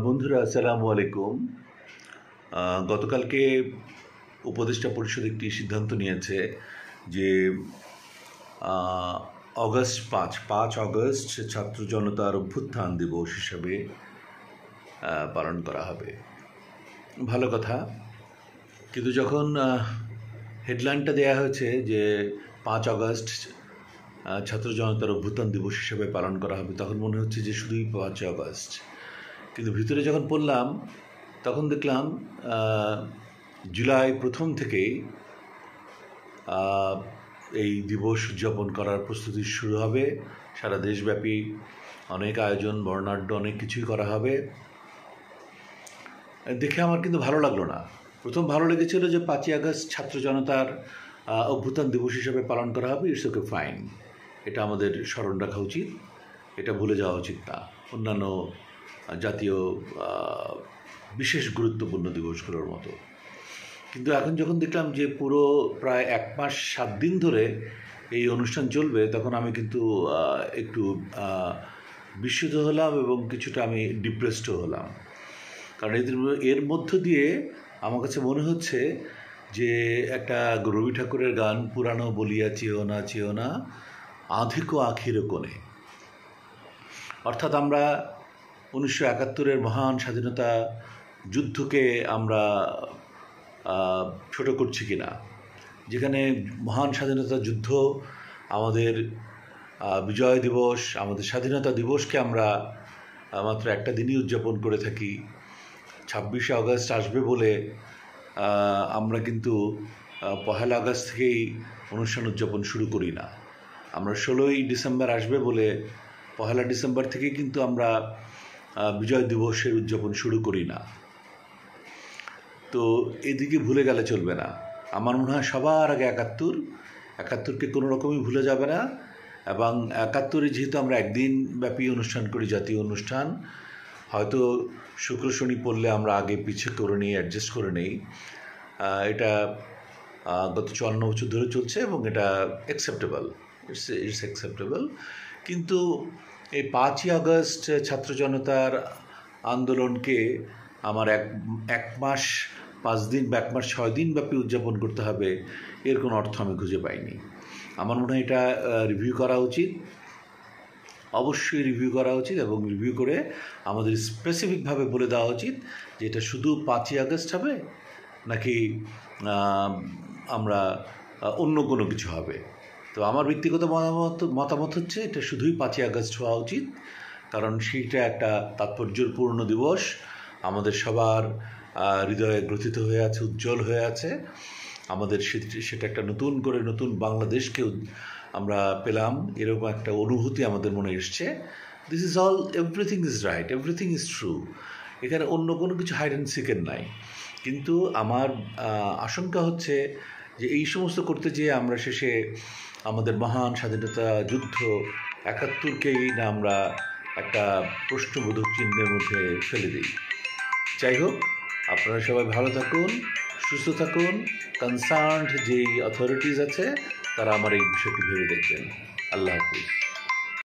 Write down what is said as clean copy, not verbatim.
বন্ধুরা আসসালামু আলাইকুম। গতকালকে উপদেষ্টা পরিষদ একটি সিদ্ধান্ত নিয়েছে যে আহ, পাঁচ অগস্ট ছাত্র জনতার অভ্যুত্থান দিবস হিসাবে পালন করা হবে। ভালো কথা, কিন্তু যখন হেডলাইনটা দেয়া হয়েছে যে 5 আগস্ট ছাত্র জনতার অভ্যুত্থান দিবস হিসেবে পালন করা হবে, তখন মনে হচ্ছে যে শুধুই 5 আগস্ট। কিন্তু ভিতরে যখন পড়লাম তখন দেখলাম জুলাই প্রথম থেকেই এই দিবস উদযাপন করার প্রস্তুতি শুরু হবে। সারা দেশব্যাপী অনেক আয়োজন, বর্ণাঢ্য অনেক কিছুই করা হবে। দেখে আমার কিন্তু ভালো লাগলো না। প্রথম ভালো লেগেছিল যে 5 আগস্ট ছাত্র জনতার অভ্যুত্থান দিবস হিসেবে পালন করা হবে, ইটস ওকে ফাইন, এটা আমাদের স্মরণ রাখা উচিত, এটা ভুলে যাওয়া উচিত না অন্যান্য জাতীয় বিশেষ গুরুত্বপূর্ণ দিবসগুলোর মতো। কিন্তু এখন যখন দেখলাম যে পুরো প্রায় 1 মাস 7 দিন ধরে এই অনুষ্ঠান চলবে, তখন আমি কিন্তু একটু বিস্মিত হলাম এবং কিছুটা আমি ডিপ্রেসডও হলাম। কারণ এর মধ্য দিয়ে আমার কাছে মনে হচ্ছে যে একটা রবি ঠাকুরের গান, পুরানো বলিয়া চেও না আধিক আখির কোণে, অর্থাৎ আমরা 1971-এর মহান স্বাধীনতা যুদ্ধকে আমরা ছোট করছি কিনা, যেখানে মহান স্বাধীনতা যুদ্ধ, আমাদের বিজয় দিবস, আমাদের স্বাধীনতা দিবসকে আমরা মাত্র একটা দিনই উদযাপন করে থাকি। 26শে আগস্ট আসবে বলে আমরা কিন্তু 1 আগস্ট থেকেই অনুষ্ঠান উদযাপন শুরু করি না। আমরা 16ই ডিসেম্বর আসবে বলে 1 ডিসেম্বর থেকেই কিন্তু আমরা বিজয় দিবসের উদযাপন শুরু করি না। তো এদিকে ভুলে গেলে চলবে না। আমার মনে হয় সবার আগে 71কে কোনো রকমই ভুলে যাবে না। এবং 71-এ যেহেতু আমরা একদিন ব্যাপী অনুষ্ঠান করি, জাতীয় অনুষ্ঠান, হয়তো শুক্র শনি পড়লে আমরা আগে পিছিয়ে করে নিই, অ্যাডজাস্ট করে নেই। এটা গত 54 বছর ধরে চলছে এবং এটা অ্যাকসেপ্টেবল, ইটস অ্যাকসেপ্টেবল। কিন্তু এই 5ই আগস্ট ছাত্র জনতার আন্দোলনকে আমার এক মাস 5 দিন বা 1 মাস 6 দিন ব্যাপী উদযাপন করতে হবে, এর কোনো অর্থ আমি খুঁজে পাইনি। আমার মনে হয় এটা রিভিউ করা উচিত, অবশ্যই রিভিউ করা উচিত, এবং রিভিউ করে আমাদের স্পেসিফিকভাবে বলে দেওয়া উচিত যে এটা শুধু 5ই আগস্ট হবে নাকি আমরা অন্য কোনো কিছু হবে। তো আমার ব্যক্তিগত মতামত হচ্ছে এটা শুধুই 5ই আগস্ট হওয়া উচিত, কারণ সেইটা একটা তাৎপর্যপূর্ণ দিবস, আমাদের সবার হৃদয়ে গ্রথিত হয়ে আছে, উজ্জ্বল হয়ে আছে। আমাদের সেটা একটা নতুন বাংলাদেশকে আমরা পেলাম, এরকম একটা অনুভূতি আমাদের মনে এসছে। This is all, everything is right, everything is true, এখানে অন্য কোনো কিছু হাইড অ্যান্ড সিকের নাই। কিন্তু আমার আশঙ্কা হচ্ছে যে এই সমস্ত করতে যেয়ে আমরা শেষে আমাদের মহান স্বাধীনতা যুদ্ধ 71কেই না আমরা একটা প্রশ্নবোধক চিহ্নের মধ্যে ফেলে দিই। যাই হোক, আপনারা সবাই ভালো থাকুন, সুস্থ থাকুন। কনসার্নড যেই অথরিটিস আছে তারা আমার এই বিষয়টি ভেবে দেখবেন। আল্লাহ হাফিজ।